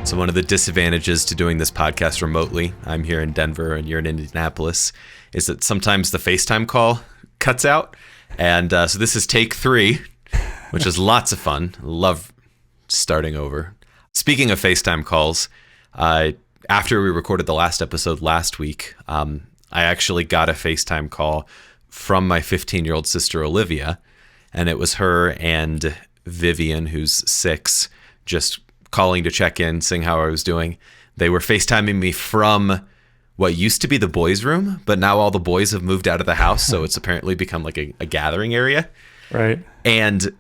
So one of the disadvantages to doing this podcast remotely, I'm here in Denver and you're in Indianapolis, is that sometimes the FaceTime call cuts out. And so this is take 3, which is lots of fun. Love starting over. Speaking of FaceTime calls, after we recorded the last episode last week, I actually got a FaceTime call from my 15-year-old sister, Olivia. And it was her and Vivian, who's 6, just calling to check in, seeing how I was doing. They were FaceTiming me from what used to be the boys' room, but now all the boys have moved out of the house, so it's apparently become like a gathering area. Right. And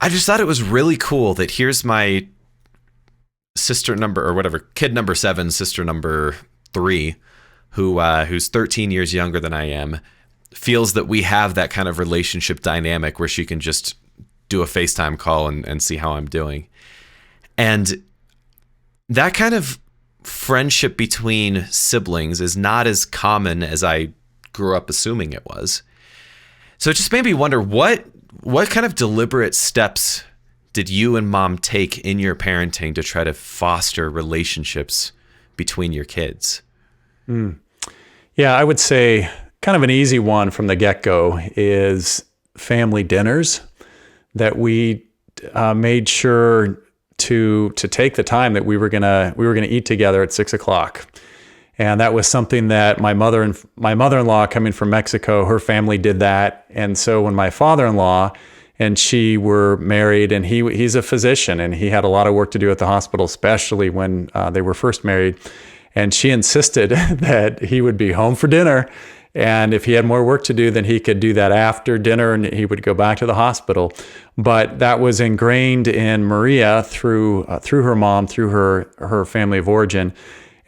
I just thought it was really cool that here's my sister number, or whatever, kid number 7, sister number 3, who's 13 years younger than I am, feels that we have that kind of relationship dynamic where she can just do a FaceTime call and see how I'm doing. And that kind of friendship between siblings is not as common as I grew up assuming it was. So it just made me wonder, what kind of deliberate steps did you and Mom take in your parenting to try to foster relationships between your kids? Yeah, I would say kind of an easy one from the get-go is family dinners, that we made sure to take the time that we were gonna eat together at 6 o'clock. And that was something that my mother-in-law, coming from Mexico, her family did that. And so when my father-in-law and she were married, and he's a physician and he had a lot of work to do at the hospital, especially when they were first married. And she insisted that he would be home for dinner. And if he had more work to do, then he could do that after dinner and he would go back to the hospital. But that was ingrained in Maria through her mom, through her family of origin.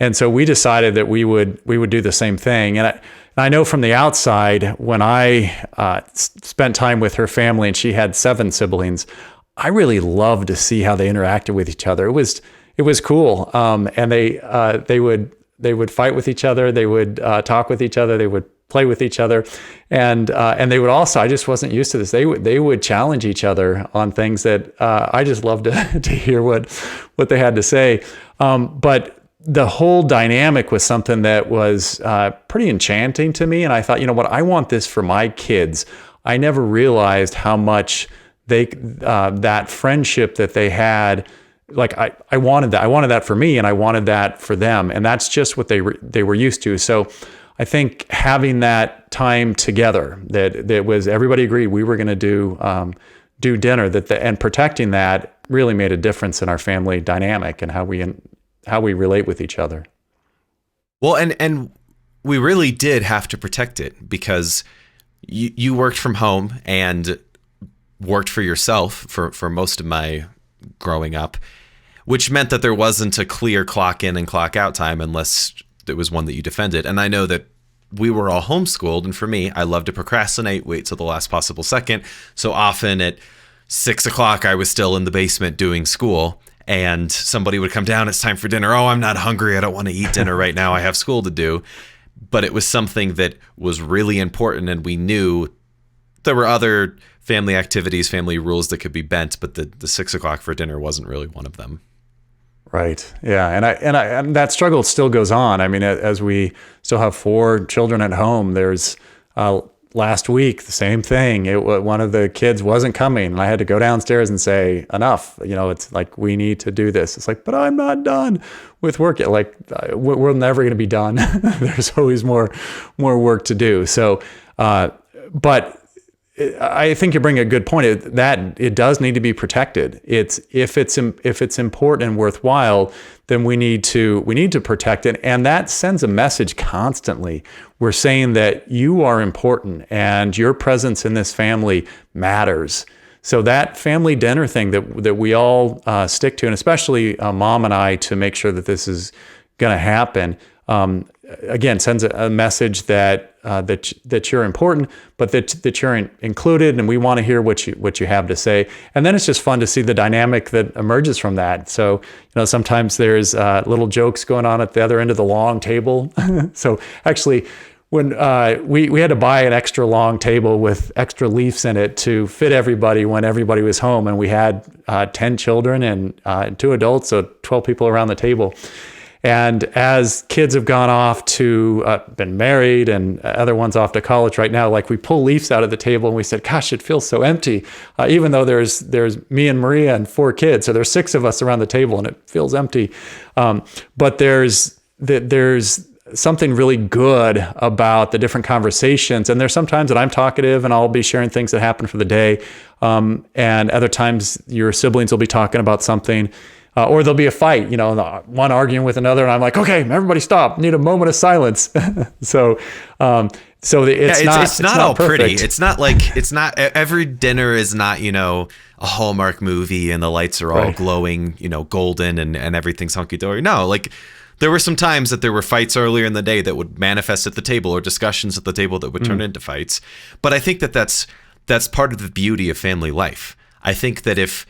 And so we decided that we would do the same thing. And I know from the outside, when I spent time with her family, and she had 7 siblings, I really loved to see how they interacted with each other. It was cool. And they would fight with each other. They would talk with each other. They would play with each other, and they would also, I just wasn't used to this, they would challenge each other on things that I just loved to hear what they had to say. But the whole dynamic was something that was pretty enchanting to me, and I thought, you know what, I want this for my kids. I never realized how much that friendship that they had, like I wanted that. I wanted that for me, and I wanted that for them, and that's just what they were used to. So I think having that time together, that was, everybody agreed we were going to do dinner, and protecting that really made a difference in our family dynamic and how we relate with each other. Well, and we really did have to protect it, because you worked from home and worked for yourself for most of my growing up, which meant that there wasn't a clear clock in and clock out time unless it was one that you defended. And I know that we were all homeschooled, and for me, I love to procrastinate, wait till the last possible second. So often at 6 o'clock, I was still in the basement doing school, and somebody would come down, it's time for dinner. Oh, I'm not hungry. I don't want to eat dinner right now. I have school to do. But it was something that was really important, and we knew there were other family activities, family rules that could be bent, but the 6 o'clock for dinner wasn't really one of them. Right. Yeah. And that struggle still goes on. I mean, as we still have 4 children at home, there's last week, the same thing. One of the kids wasn't coming, and I had to go downstairs and say, enough, it's like, we need to do this. It's like, but I'm not done with work yet. Like, we're never going to be done. There's always more work to do. So, but I think you bring a good point, that it does need to be protected. If it's important and worthwhile, then we need to protect it. And that sends a message constantly. We're saying that you are important and your presence in this family matters. So that family dinner thing that we all stick to, and especially Mom and I, to make sure that this is going to happen, again, sends a message that you're important, but that you're included, and we want to hear what you have to say. And then it's just fun to see the dynamic that emerges from that. So, sometimes there's little jokes going on at the other end of the long table. So actually, when we had to buy an extra long table with extra leaves in it to fit everybody when everybody was home, and we had 10 children and 2 adults, so 12 people around the table. And as kids have gone off to been married and other ones off to college right now, like we pull leaves out of the table and we said, gosh, it feels so empty. Even though there's me and Maria and 4 kids, so there's 6 of us around the table and it feels empty. But there's something really good about the different conversations. And there's sometimes that I'm talkative and I'll be sharing things that happened for the day. And other times your siblings will be talking about something. Or there'll be a fight, one arguing with another, and I'm like, okay, everybody stop. Need a moment of silence. So it's not all perfect. pretty. It's not every dinner is not, a Hallmark movie and the lights are all glowing, golden and everything's hunky dory. No, like there were some times that there were fights earlier in the day that would manifest at the table, or discussions at the table that would turn into fights. But I think that that's part of the beauty of family life. I think that if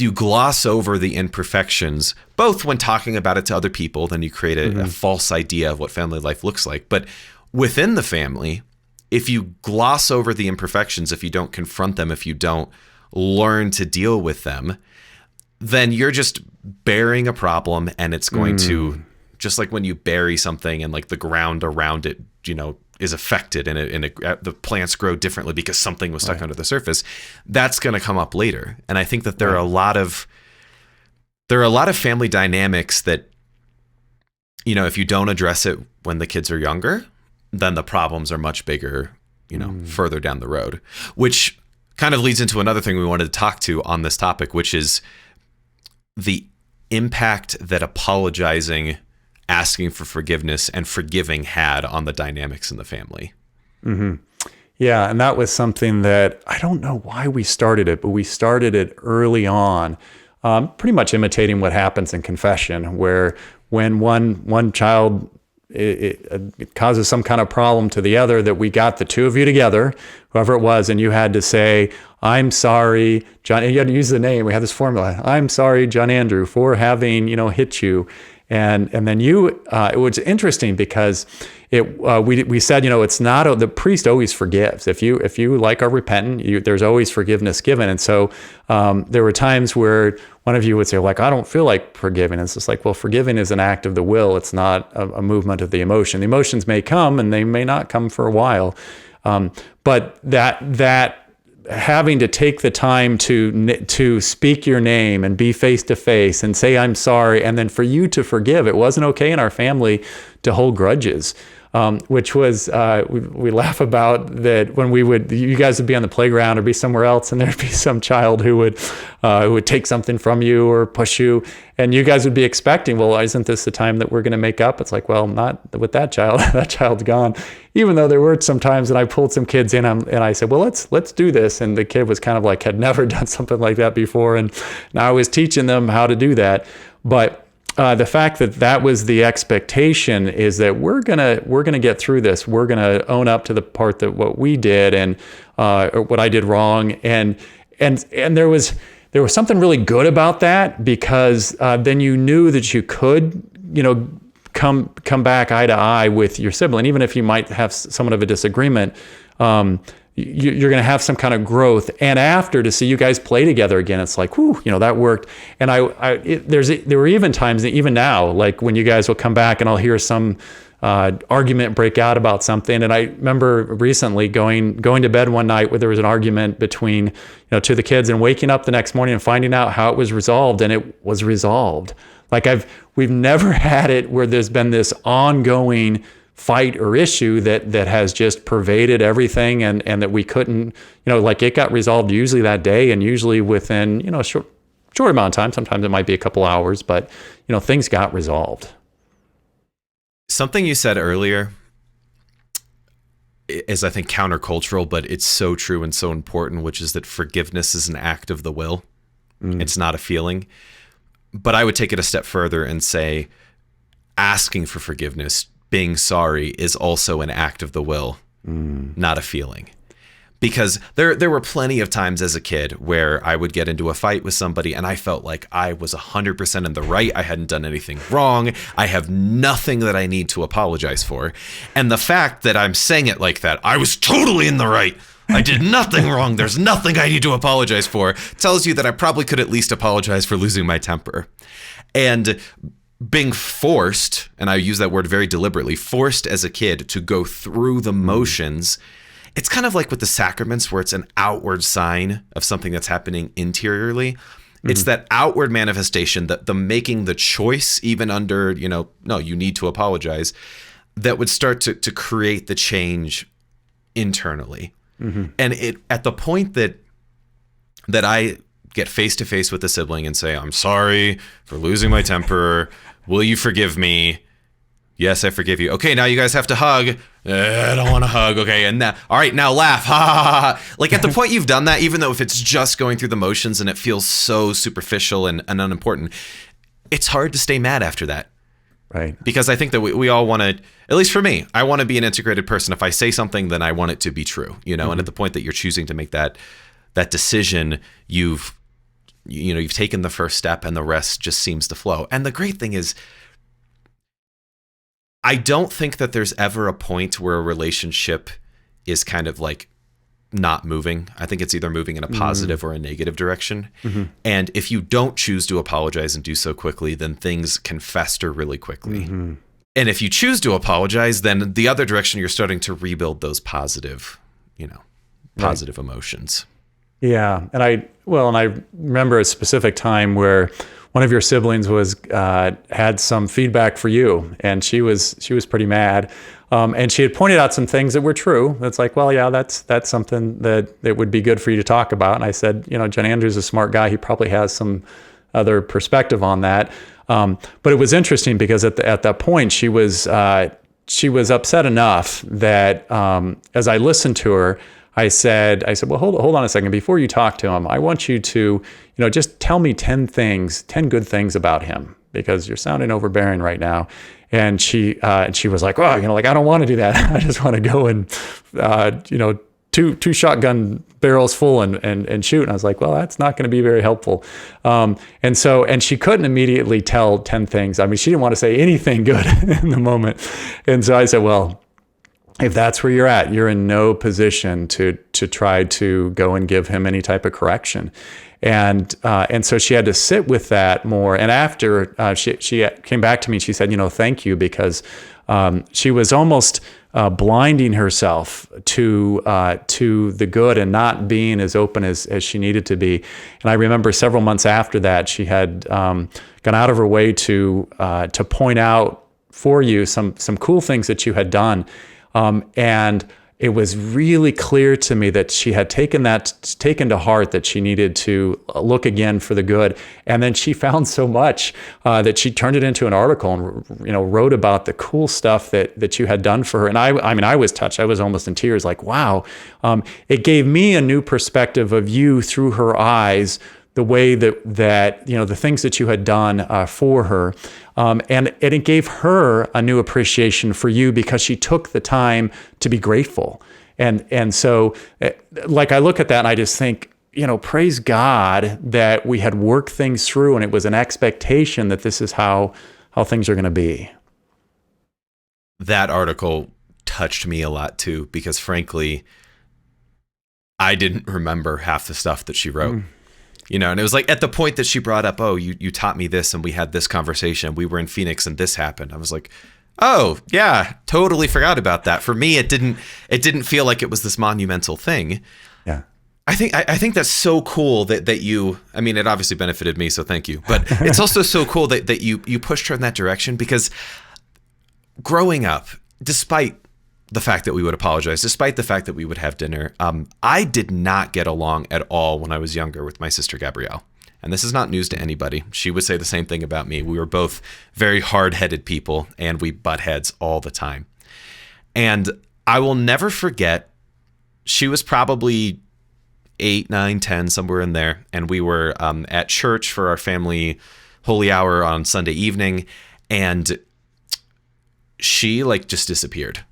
you gloss over the imperfections, both when talking about it to other people, then you create a false idea of what family life looks like. But within the family, if you gloss over the imperfections, if you don't confront them, if you don't learn to deal with them, then you're just burying a problem, and it's going to, just like when you bury something and like the ground around it, is affected and the plants grow differently because something was stuck under the surface. That's going to come up later. And I think that there are a lot of family dynamics that, if you don't address it when the kids are younger, then the problems are much bigger, further down the road, which kind of leads into another thing we wanted to talk to on this topic, which is the impact that apologizing, asking for forgiveness, and forgiving had on the dynamics in the family. Mm-hmm. Yeah, and that was something that I don't know why we started it, but we started it early on, pretty much imitating what happens in confession, where when one child it causes some kind of problem to the other, that we got the 2 of you together, whoever it was, and you had to say, I'm sorry, John, and you had to use the name. We had this formula. I'm sorry, John Andrew, for having, hit you. And then it was interesting because we said, it's not, the priest always forgives. If you are repentant, there's always forgiveness given. And so there were times where one of you would say, like, I don't feel like forgiving. And it's just like, well, forgiving is an act of the will. It's not a movement of the emotion. The emotions may come and they may not come for a while. But that having to take the time to speak your name and be face to face and say, I'm sorry. And then for you to forgive. It wasn't okay in our family to hold grudges, which was, we laugh about that when you guys would be on the playground or be somewhere else, and there'd be some child who would take something from you or push you, and you guys would be expecting, well, isn't this the time that we're going to make up? It's like, well, not with that child. That child's gone. Even though there were some times that I pulled some kids in and I said, well, let's do this. And the kid was kind of like, had never done something like that before. And now I was teaching them how to do that. But the fact that was the expectation is that we're gonna get through this. We're gonna own up to the part that what we did and or what I did wrong. And there was something really good about that, because then you knew that you could, come back eye to eye with your sibling, even if you might have somewhat of a disagreement. You're going to have some kind of growth, and after to see you guys play together again, it's like, whew, that worked. And there were even times, even now, like when you guys will come back and I'll hear some argument break out about something. And I remember recently going to bed one night where there was an argument between, two of the kids, and waking up the next morning and finding out how it was resolved, and it was resolved. Like we've never had it where there's been this ongoing fight or issue that has just pervaded everything, and that we couldn't, like it got resolved usually that day, and usually within, a short amount of time. Sometimes it might be a couple hours, but things got resolved. Something you said earlier is, I think, countercultural, but it's so true and so important, which is that forgiveness is an act of the will. It's not a feeling. But I would take it a step further and say asking for forgiveness, being sorry, is also an act of the will, not a feeling. because there were plenty of times as a kid where I would get into a fight with somebody and I felt like I was 100% in the right. I hadn't done anything wrong. I have nothing that I need to apologize for. And the fact that I'm saying it like that, I was totally in the right. I did nothing wrong. There's nothing I need to apologize for, tells you that I probably could at least apologize for losing my temper. And being forced, and I use that word very deliberately, forced as a kid to go through the motions. It's kind of like with the sacraments where it's an outward sign of something that's happening interiorly. It's that outward manifestation, that the making the choice, even under, no, you need to apologize, that would start to create the change internally. And it at the point that I get face to face with a sibling and say, I'm sorry for losing my temper. Will you forgive me? Yes, I forgive you. Okay, now you guys have to hug. I don't want to hug. Okay, and now, all right, now laugh. Ha ha ha ha. Like at the point you've done that, even though if it's just going through the motions and it feels so superficial and unimportant, it's hard to stay mad after that. Right. Because I think that we all want to, at least for me, I want to be an integrated person. If I say something, then I want it to be true, and at the point that you're choosing to make that decision, you've taken the first step and the rest just seems to flow. And the great thing is, I don't think that there's ever a point where a relationship is kind of like not moving. I think it's either moving in a positive or a negative direction. And if you don't choose to apologize and do so quickly, then things can fester really quickly. And if you choose to apologize, then the other direction, you're starting to rebuild those positive, positive emotions. Yeah. And I remember a specific time where one of your siblings had some feedback for you, and she was pretty mad. And she had pointed out some things that were true. It's like, well, yeah, that's something that would be good for you to talk about. And I said, John Andrew's a smart guy. He probably has some other perspective on that. But it was interesting because at that point she was upset enough that as I listened to her, I said, well, hold on a second. Before you talk to him, I want you to, just tell me 10 good things about him, because you're sounding overbearing right now. And she was like, I don't want to do that. I just want to go and, two shotgun barrels full and shoot. And I was like, well, that's not going to be very helpful. And she couldn't immediately tell 10 things. I mean, she didn't want to say anything good in the moment. And so I said, well, if that's where you're at, you're in no position to try to go and give him any type of correction. And so she had to sit with that more. And after she came back to me, she said, thank you, because she was almost blinding herself to the good and not being as open as she needed to be. And I remember several months after that, she had gone out of her way to point out for you some cool things that you had done. And it was really clear to me that she had taken to heart, that she needed to look again for the good. And then she found so much that she turned it into an article and wrote about the cool stuff that you had done for her. And I was touched. I was almost in tears. Like, wow, it gave me a new perspective of you through her eyes, the way that the things that you had done for her. And it gave her a new appreciation for you because she took the time to be grateful. And so, like, I look at that and I just think, praise God that we had worked things through, and it was an expectation that this is how things are going to be. That article touched me a lot too, because frankly, I didn't remember half the stuff that she wrote. And it was like at the point that she brought up, oh, you taught me this and we had this conversation. We were in Phoenix and this happened. I was like, oh, yeah, totally forgot about that. For me, it didn't feel like it was this monumental thing. Yeah. I think that's so cool that you, I mean, it obviously benefited me, so thank you. But it's also so cool that you pushed her in that direction, because growing up, despite the fact that we would apologize, despite the fact that we would have dinner, I did not get along at all when I was younger with my sister Gabrielle. And this is not news to anybody. She would say the same thing about me. We were both very hard-headed people, and we butt heads all the time. And I will never forget, she was probably 8, 9, 10, somewhere in there. And we were at church for our family holy hour on Sunday evening. And she just disappeared.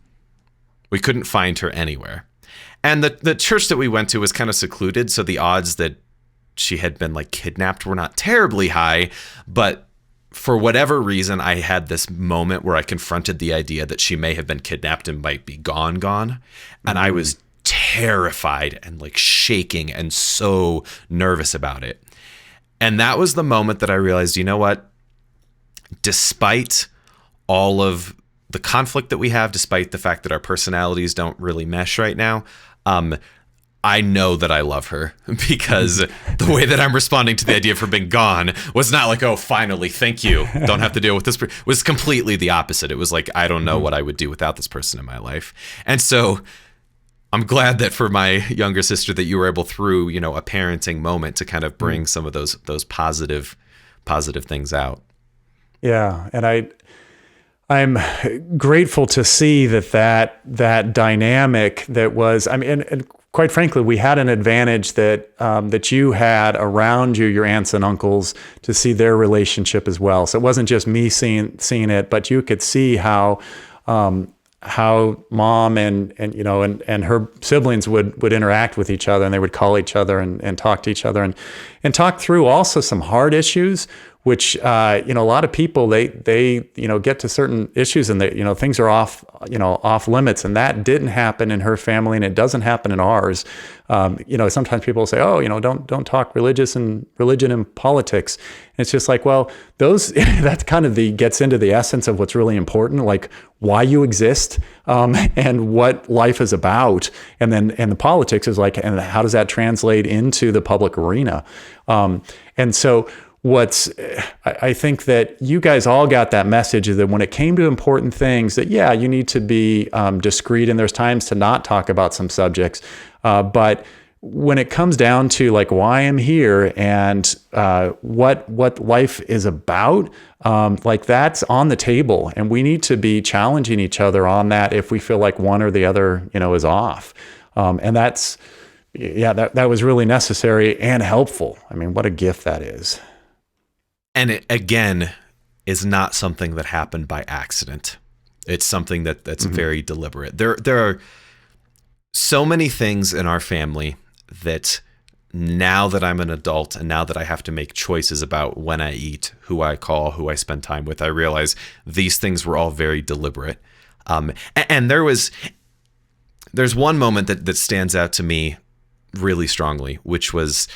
We couldn't find her anywhere. And the church that we went to was kind of secluded, so the odds that she had been like kidnapped were not terribly high, but for whatever reason, I had this moment where I confronted the idea that she may have been kidnapped and might be gone. And I was terrified and like shaking and so nervous about it. And that was the moment that I realized, you know what? Despite all of the conflict that we have, despite the fact that our personalities don't really mesh right now, I know that I love her, because the way that I'm responding to the idea of her being gone was not like, oh, finally, thank you, don't have to deal with this. It was completely the opposite. It was like, I don't know what I would do without this person in my life. And so I'm glad that for my younger sister that you were able, through, you know, a parenting moment, to kind of bring some of those positive things out. Yeah. And I'm grateful to see that dynamic that was, I mean, and quite frankly, we had an advantage that you had around you, your aunts and uncles, to see their relationship as well. So it wasn't just me seeing it, but you could see how mom and you know and her siblings would interact with each other, and they would call each other and talk to each other and talk through also some hard issues, which you know, a lot of people they you know, get to certain issues and they, you know, things are off limits, and that didn't happen in her family, and it doesn't happen in ours. You know, sometimes people say, oh, you know, don't talk religion and politics. And it's just like, well, that kind of gets into the essence of what's really important, like why you exist, and what life is about, and the politics is like, and how does that translate into the public arena, and so. I think that you guys all got that message, that when it came to important things, that yeah, you need to be discreet, and there's times to not talk about some subjects, but when it comes down to like why I'm here and what life is about, like that's on the table, and we need to be challenging each other on that if we feel like one or the other, you know, is off, and that's that was really necessary and helpful. I mean, what a gift that is. And it, again, is not something that happened by accident. It's something that's very deliberate. There are so many things in our family that, now that I'm an adult and now that I have to make choices about when I eat, who I call, who I spend time with, I realize these things were all very deliberate. And there's one moment that stands out to me really strongly, which was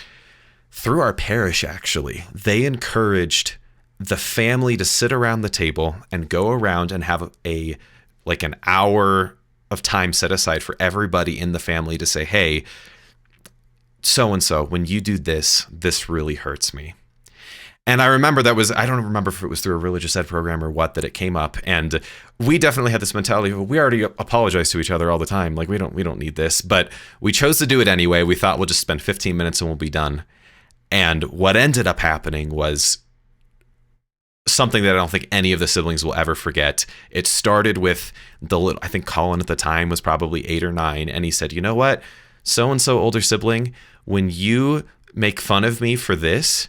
through our parish. Actually, they encouraged the family to sit around the table and go around and have an hour of time set aside for everybody in the family to say, hey, so-and-so, when you do this really hurts me. And I remember I don't remember if it was through a religious ed program or what, that it came up. And we definitely had this mentality of, we already apologize to each other all the time. Like, we don't need this, but we chose to do it anyway. We thought we'll just spend 15 minutes and we'll be done. And what ended up happening was something that I don't think any of the siblings will ever forget. It started with I think Colin at the time was probably 8 or 9. And he said, you know what? So-and-so older sibling, when you make fun of me for this,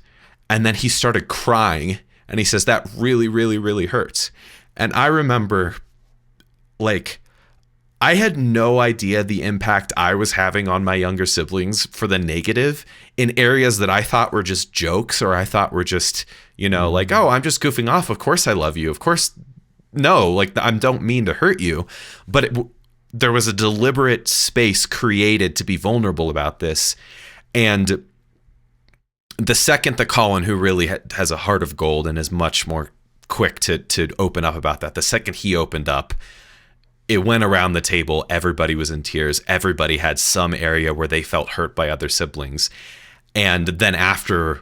and then he started crying and he says, that really, really, really hurts. And I remember, like, I had no idea the impact I was having on my younger siblings for the negative in areas that I thought were just jokes, or I thought were just, you know, like, oh, I'm just goofing off. Of course I love you. Of course, no, like, I don't mean to hurt you. But there was a deliberate space created to be vulnerable about this. And the second that Colin, who really has a heart of gold and is much more quick to open up about that, the second he opened up, it went around the table. Everybody was in tears. Everybody had some area where they felt hurt by other siblings. And then after,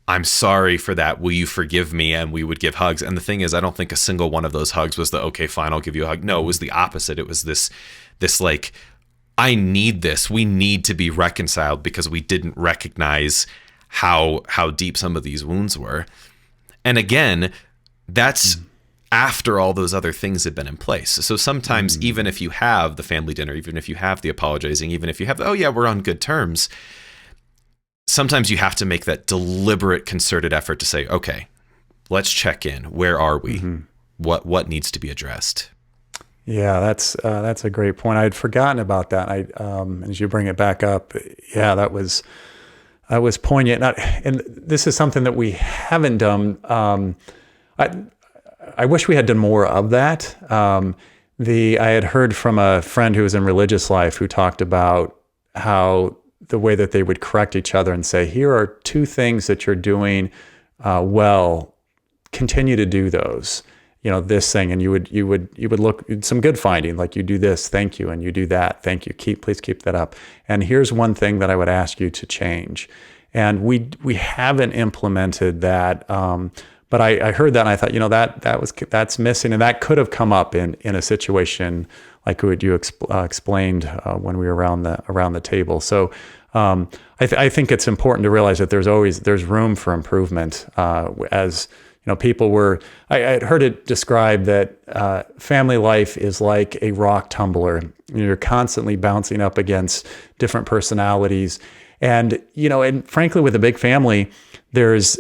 I'm sorry for that. Will you forgive me? And we would give hugs. And the thing is, I don't think a single one of those hugs was okay, fine, I'll give you a hug. No, it was the opposite. It was this like, I need this. We need to be reconciled, because we didn't recognize how deep some of these wounds were. And again, that's after all those other things had been in place. So sometimes even if you have the family dinner, even if you have the apologizing, even if you have, oh yeah, we're on good terms, sometimes you have to make that deliberate, concerted effort to say, okay, let's check in. Where are we? What needs to be addressed? Yeah, that's a great point. I'd forgotten about that. As you bring it back up, yeah, that was poignant. And this is something that we haven't done. I I wish we had done more of that. I had heard from a friend who was in religious life who talked about how the way that they would correct each other and say, here are two things that you're doing well, continue to do those. This thing, and you would look some good finding, like you do this, thank you, and you do that, thank you. Please keep that up. And here's one thing that I would ask you to change. And we haven't implemented that. But I heard that and I thought, that's missing, and that could have come up in a situation like what you explained when we were around the table. So I think it's important to realize that there's room for improvement. As people were. I had heard it described that family life is like a rock tumbler. You're constantly bouncing up against different personalities, and frankly, with a big family, there's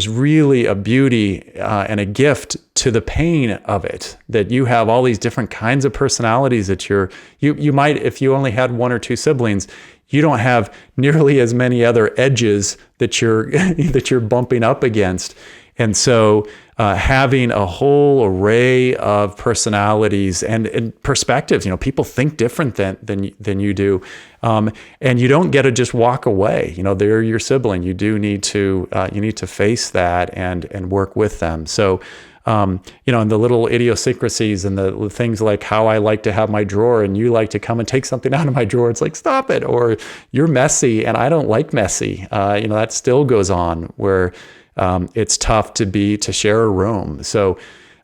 really a beauty and a gift to the pain of it, that you have all these different kinds of personalities that you might, if you only had one or two siblings, you don't have nearly as many other edges that you're bumping up against. And so having a whole array of personalities and perspectives, people think different than you do. And you don't get to just walk away. They're your sibling. You do need to face that and work with them. So, and the little idiosyncrasies and the things like how I like to have my drawer and you like to come and take something out of my drawer. It's like, stop it. Or you're messy and I don't like messy. That still goes on where it's tough to share a room. So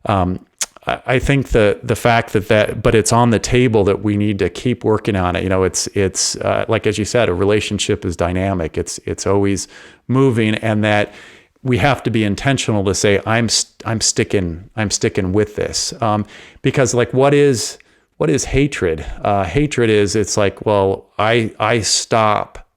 I think the fact but it's on the table that we need to keep working on it. It's like, as you said, a relationship is dynamic. It's always moving, and that we have to be intentional to say, I'm sticking with this. Because like, what is hatred? Hatred is, it's like, well, I stop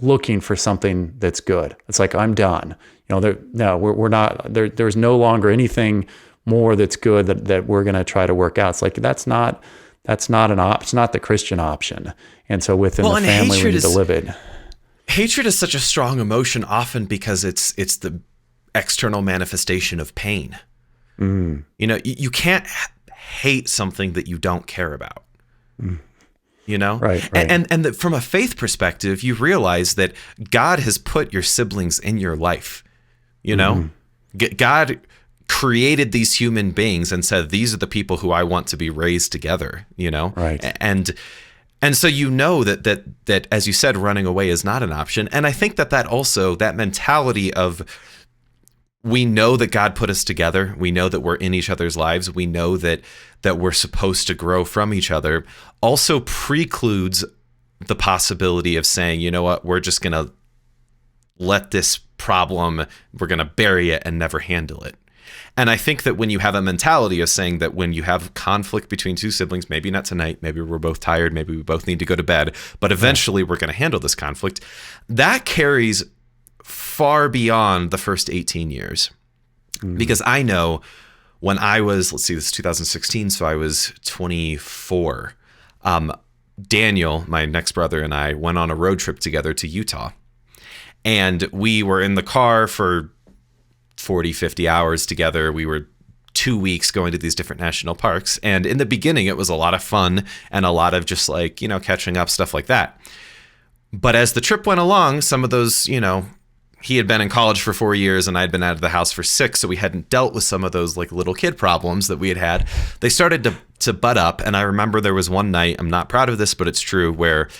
looking for something that's good. It's like, I'm done. We're not there. There's no longer anything more that's good that we're going to try to work out. It's like, that's not it's not the Christian option. And so within the family, we need to live it. Hatred is such a strong emotion, often because it's the external manifestation of pain. You can't hate something that you don't care about. Right. And that from a faith perspective, you realize that God has put your siblings in your life. God created these human beings and said, these are the people who I want to be raised together, Right. And so that as you said, running away is not an option. And I think that mentality of, we know that God put us together. We know that we're in each other's lives. We know that we're supposed to grow from each other, also precludes the possibility of saying, you know what, we're just going to let this problem, we're going to bury it and never handle it. And I think that when you have a mentality of saying that when you have conflict between two siblings, maybe not tonight, maybe we're both tired, maybe we both need to go to bed, but eventually we're going to handle this conflict, that carries far beyond the first 18 years. Because I know when I was, this is 2016, so I was 24. Daniel, my next brother, and I went on a road trip together to Utah. And we were in the car for 40, 50 hours together. We were 2 weeks going to these different national parks. And in the beginning, it was a lot of fun and a lot of just like, catching up, stuff like that. But as the trip went along, some of those, he had been in college for 4 years and I'd been out of the house for 6. So we hadn't dealt with some of those like little kid problems that we had. They started to butt up. And I remember there was one night, I'm not proud of this, but it's true, where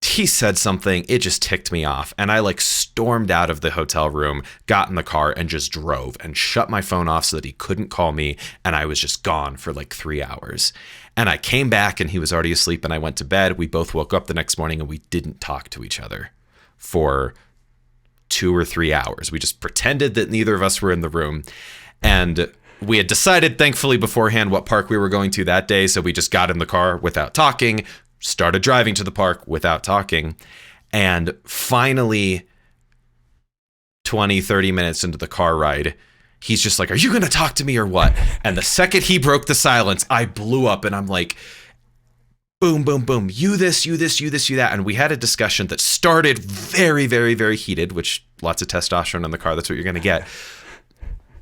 he said something, it just ticked me off. And I like stormed out of the hotel room, got in the car and just drove and shut my phone off so that he couldn't call me. And I was just gone for like 3 hours. And I came back and he was already asleep and I went to bed. We both woke up the next morning and we didn't talk to each other for 2 or 3 hours. We just pretended that neither of us were in the room. And we had decided, thankfully, beforehand what park we were going to that day. So we just got in the car without talking, started driving to the park without talking. And finally, 20, 30 minutes into the car ride, he's just like, are you going to talk to me or what? And the second he broke the silence, I blew up and I'm like, boom, boom, boom. You this, you this, you this, you that. And we had a discussion that started very, very, very heated, which lots of testosterone in the car. That's what you're going to get.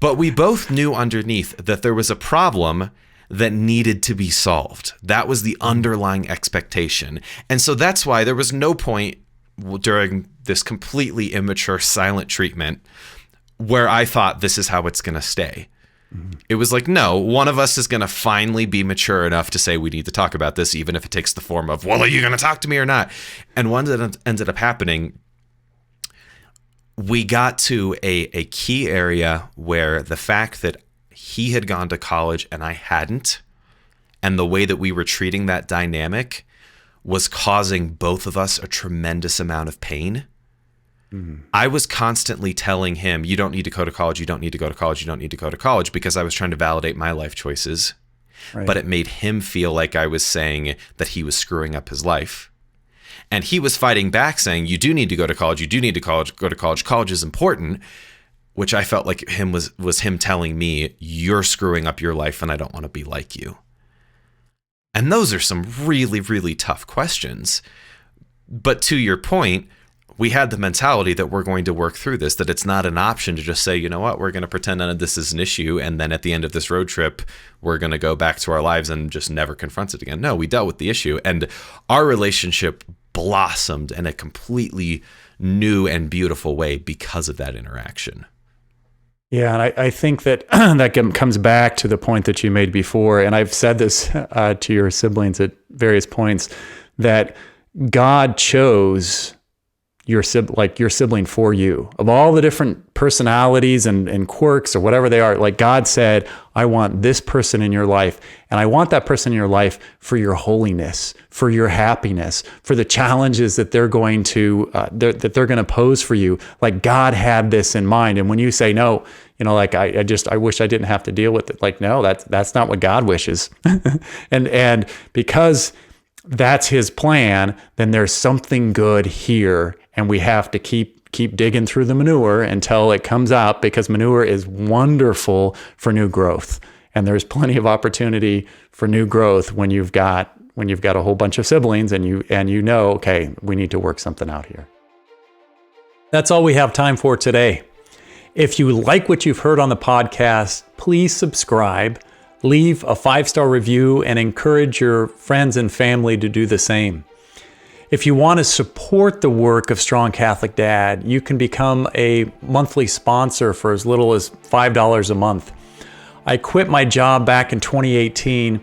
But we both knew underneath that there was a problem that needed to be solved. That was the underlying expectation. And so that's why there was no point during this completely immature silent treatment where I thought this is how it's going to stay. It was like, no, one of us is going to finally be mature enough to say we need to talk about this, even if it takes the form of, well, are you going to talk to me or not? And one that ended up happening, we got to a key area where the fact that he had gone to college and I hadn't, and the way that we were treating that dynamic was causing both of us a tremendous amount of pain. I was constantly telling him, you don't need to go to college, you don't need to go to college, you don't need to go to college, because I was trying to validate my life choices. Right. But it made him feel like I was saying that he was screwing up his life. And he was fighting back saying, you do need to go to college, you do need to go to college, college is important, which I felt like him was him telling me, you're screwing up your life and I don't want to be like you. And those are some really, really tough questions. But to your point, we had the mentality that we're going to work through this, that it's not an option to just say, you know what, we're going to pretend none of this is an issue. And then at the end of this road trip, we're going to go back to our lives and just never confront it again. No, we dealt with the issue and our relationship blossomed in a completely new and beautiful way because of that interaction. Yeah, and I think that that comes back to the point that you made before, and I've said this to your siblings at various points, that God chose your sibling for you. Of all the different personalities and quirks or whatever they are, like God said, I want this person in your life, and I want that person in your life for your holiness, for your happiness, for the challenges that they're going to pose for you. Like God had this in mind. And when you say no, like I wish I didn't have to deal with it. Like, no, that's not what God wishes. and because that's his plan, then there's something good here. And we have to keep digging through the manure until it comes out, because manure is wonderful for new growth. And there's plenty of opportunity for new growth when you've got a whole bunch of siblings and you know, okay, we need to work something out here. That's all we have time for today. If you like what you've heard on the podcast, please subscribe, leave a 5-star review, and encourage your friends and family to do the same. If you want to support the work of Strong Catholic Dad, you can become a monthly sponsor for as little as $5 a month. I quit my job back in 2018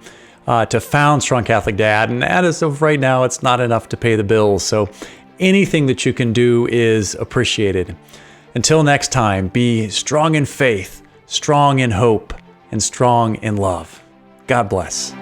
to found Strong Catholic Dad, and as of right now, it's not enough to pay the bills. So anything that you can do is appreciated. Until next time, be strong in faith, strong in hope, and strong in love. God bless.